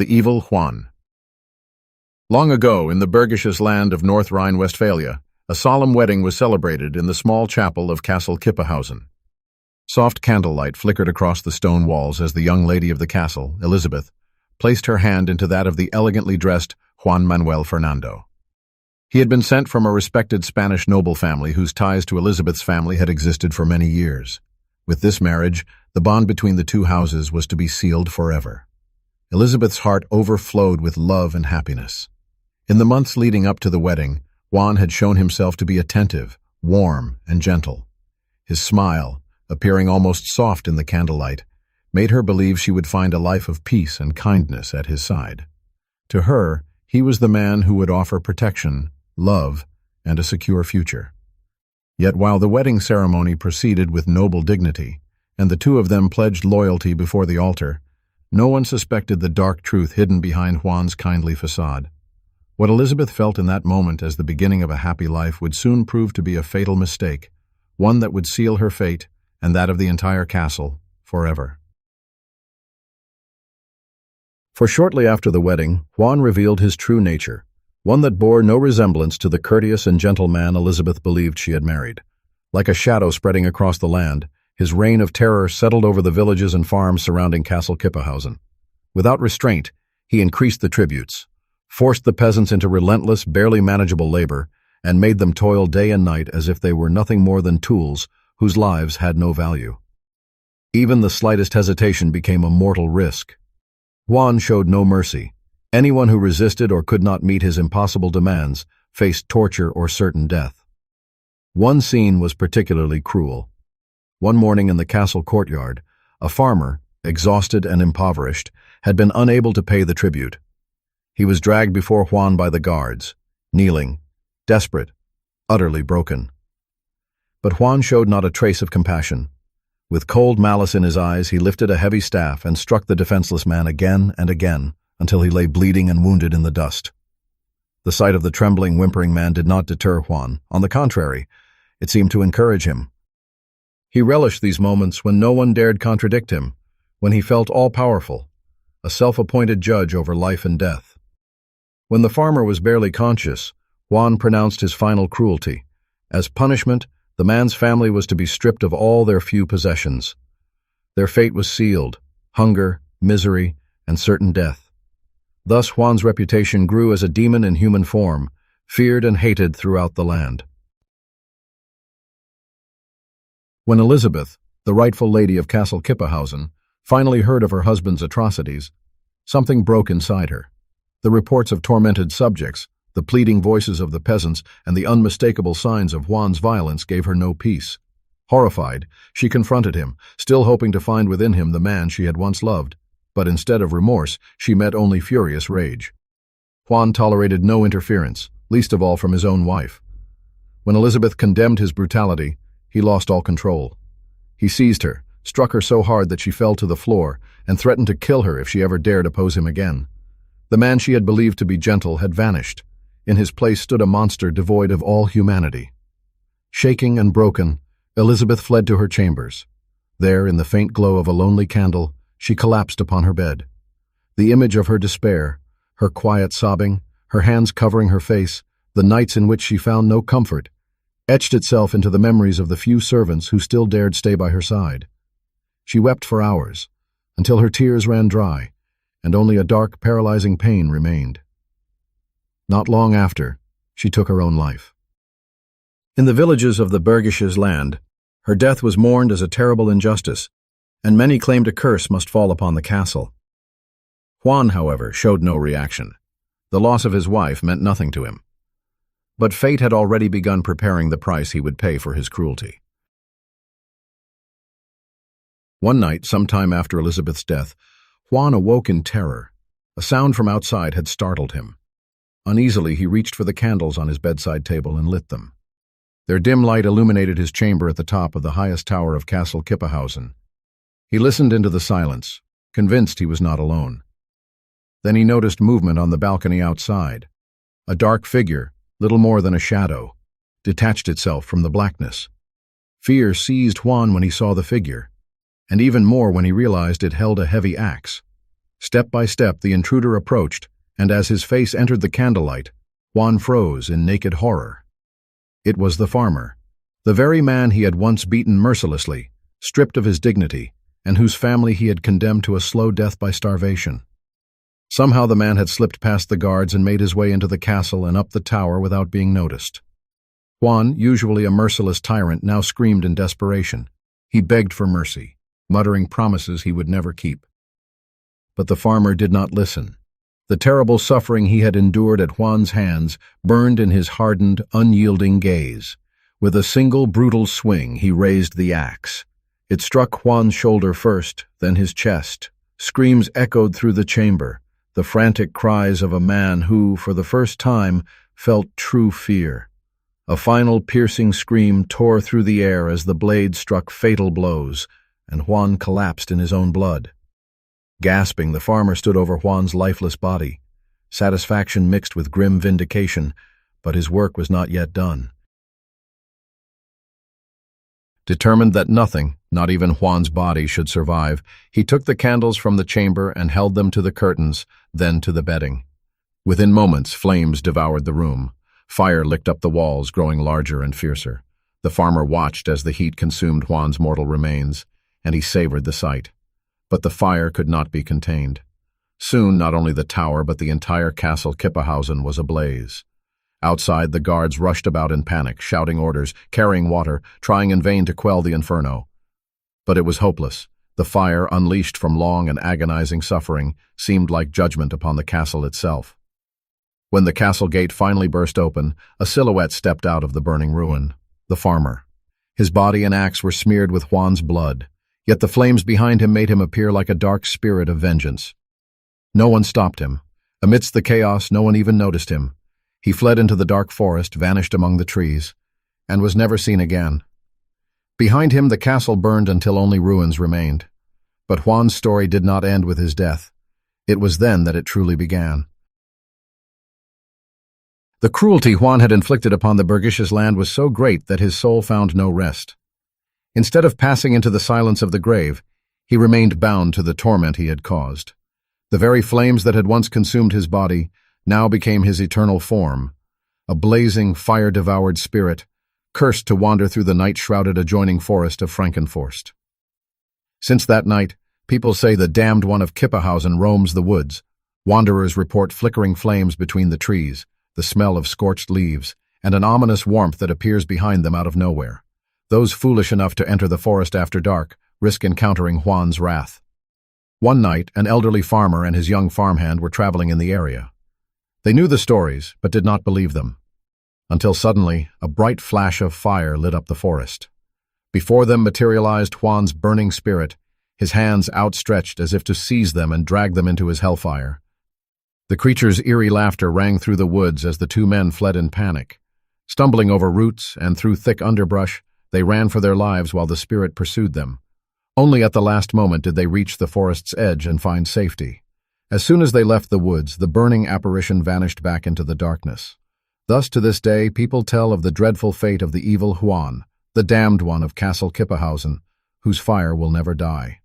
The Evil Juan. Long ago, in the Bergisches land of North Rhine-Westphalia, a solemn wedding was celebrated in the small chapel of Castle Kippehausen. Soft candlelight flickered across the stone walls as the young lady of the castle, Elizabeth, placed her hand into that of the elegantly dressed Juan Manuel Fernando. He had been sent from a respected Spanish noble family whose ties to Elizabeth's family had existed for many years. With this marriage, the bond between the two houses was to be sealed forever. Elizabeth's heart overflowed with love and happiness. In the months leading up to the wedding, Juan had shown himself to be attentive, warm, and gentle. His smile, appearing almost soft in the candlelight, made her believe she would find a life of peace and kindness at his side. To her, he was the man who would offer protection, love, and a secure future. Yet while the wedding ceremony proceeded with noble dignity, and the two of them pledged loyalty before the altar, no one suspected the dark truth hidden behind Juan's kindly facade. What Elizabeth felt in that moment as the beginning of a happy life would soon prove to be a fatal mistake, one that would seal her fate, and that of the entire castle, forever. For shortly after the wedding, Juan revealed his true nature, one that bore no resemblance to the courteous and gentle man Elizabeth believed she had married. Like a shadow spreading across the land, his reign of terror settled over the villages and farms surrounding Castle Kippehausen. Without restraint, he increased the tributes, forced the peasants into relentless, barely manageable labor, and made them toil day and night as if they were nothing more than tools whose lives had no value. Even the slightest hesitation became a mortal risk. Juan showed no mercy. Anyone who resisted or could not meet his impossible demands faced torture or certain death. One scene was particularly cruel. One morning in the castle courtyard, a farmer, exhausted and impoverished, had been unable to pay the tribute. He was dragged before Juan by the guards, kneeling, desperate, utterly broken. But Juan showed not a trace of compassion. With cold malice in his eyes, he lifted a heavy staff and struck the defenseless man again and again until he lay bleeding and wounded in the dust. The sight of the trembling, whimpering man did not deter Juan. On the contrary, it seemed to encourage him. He relished these moments when no one dared contradict him, when he felt all-powerful, a self-appointed judge over life and death. When the farmer was barely conscious, Juan pronounced his final cruelty. As punishment, the man's family was to be stripped of all their few possessions. Their fate was sealed: hunger, misery, and certain death. Thus Juan's reputation grew as a demon in human form, feared and hated throughout the land. When Elizabeth, the rightful lady of Castle Kippehausen, finally heard of her husband's atrocities, something broke inside her. The reports of tormented subjects, the pleading voices of the peasants, and the unmistakable signs of Juan's violence gave her no peace. Horrified, she confronted him, still hoping to find within him the man she had once loved. But instead of remorse, she met only furious rage. Juan tolerated no interference, least of all from his own wife. When Elizabeth condemned his brutality, he lost all control. He seized her, struck her so hard that she fell to the floor, and threatened to kill her if she ever dared oppose him again. The man she had believed to be gentle had vanished. In his place stood a monster devoid of all humanity. Shaking and broken, Elizabeth fled to her chambers. There, in the faint glow of a lonely candle, she collapsed upon her bed. The image of her despair, her quiet sobbing, her hands covering her face, the nights in which she found no comfort, etched itself into the memories of the few servants who still dared stay by her side. She wept for hours, until her tears ran dry, and only a dark, paralyzing pain remained. Not long after, she took her own life. In the villages of the Bergisches land, her death was mourned as a terrible injustice, and many claimed a curse must fall upon the castle. Juan, however, showed no reaction. The loss of his wife meant nothing to him. But fate had already begun preparing the price he would pay for his cruelty. One night, some time after Elizabeth's death, Juan awoke in terror. A sound from outside had startled him. Uneasily, he reached for the candles on his bedside table and lit them. Their dim light illuminated his chamber at the top of the highest tower of Castle Kippehausen. He listened into the silence, convinced he was not alone. Then he noticed movement on the balcony outside. A dark figure, little more than a shadow, detached itself from the blackness. Fear seized Juan when he saw the figure, and even more when he realized it held a heavy axe. Step by step, the intruder approached, and as his face entered the candlelight, Juan froze in naked horror. It was the farmer, the very man he had once beaten mercilessly, stripped of his dignity, and whose family he had condemned to a slow death by starvation. Somehow the man had slipped past the guards and made his way into the castle and up the tower without being noticed. Juan, usually a merciless tyrant, now screamed in desperation. He begged for mercy, muttering promises he would never keep. But the farmer did not listen. The terrible suffering he had endured at Juan's hands burned in his hardened, unyielding gaze. With a single brutal swing, he raised the axe. It struck Juan's shoulder first, then his chest. Screams echoed through the chamber, the frantic cries of a man who, for the first time, felt true fear. A final piercing scream tore through the air as the blade struck fatal blows, and Juan collapsed in his own blood. Gasping, the farmer stood over Juan's lifeless body, satisfaction mixed with grim vindication, but his work was not yet done. Determined that nothing, not even Juan's body, should survive, he took the candles from the chamber and held them to the curtains, then to the bedding. Within moments, flames devoured the room. Fire licked up the walls, growing larger and fiercer. The farmer watched as the heat consumed Juan's mortal remains, and he savored the sight. But the fire could not be contained. Soon, not only the tower, but the entire castle Kippahausen was ablaze. Outside, the guards rushed about in panic, shouting orders, carrying water, trying in vain to quell the inferno. But it was hopeless. The fire, unleashed from long and agonizing suffering, seemed like judgment upon the castle itself. When the castle gate finally burst open, a silhouette stepped out of the burning ruin, the farmer. His body and axe were smeared with Juan's blood, yet the flames behind him made him appear like a dark spirit of vengeance. No one stopped him. Amidst the chaos, no one even noticed him. He fled into the dark forest, vanished among the trees, and was never seen again. Behind him, the castle burned until only ruins remained. But Juan's story did not end with his death. It was then that it truly began. The cruelty Juan had inflicted upon the Bergisches land was so great that his soul found no rest. Instead of passing into the silence of the grave, he remained bound to the torment he had caused. The very flames that had once consumed his body now became his eternal form, a blazing, fire-devoured spirit, cursed to wander through the night-shrouded adjoining forest of Frankenforst. Since that night, people say the damned one of Kippahausen roams the woods. Wanderers report flickering flames between the trees, the smell of scorched leaves, and an ominous warmth that appears behind them out of nowhere. Those foolish enough to enter the forest after dark risk encountering Juan's wrath. One night, an elderly farmer and his young farmhand were traveling in the area. They knew the stories, but did not believe them, until suddenly a bright flash of fire lit up the forest. Before them materialized Juan's burning spirit, his hands outstretched as if to seize them and drag them into his hellfire. The creature's eerie laughter rang through the woods as the two men fled in panic. Stumbling over roots and through thick underbrush, they ran for their lives while the spirit pursued them. Only at the last moment did they reach the forest's edge and find safety. As soon as they left the woods, the burning apparition vanished back into the darkness. Thus, to this day, people tell of the dreadful fate of the evil Juan, the damned one of Castle Kippahausen, whose fire will never die.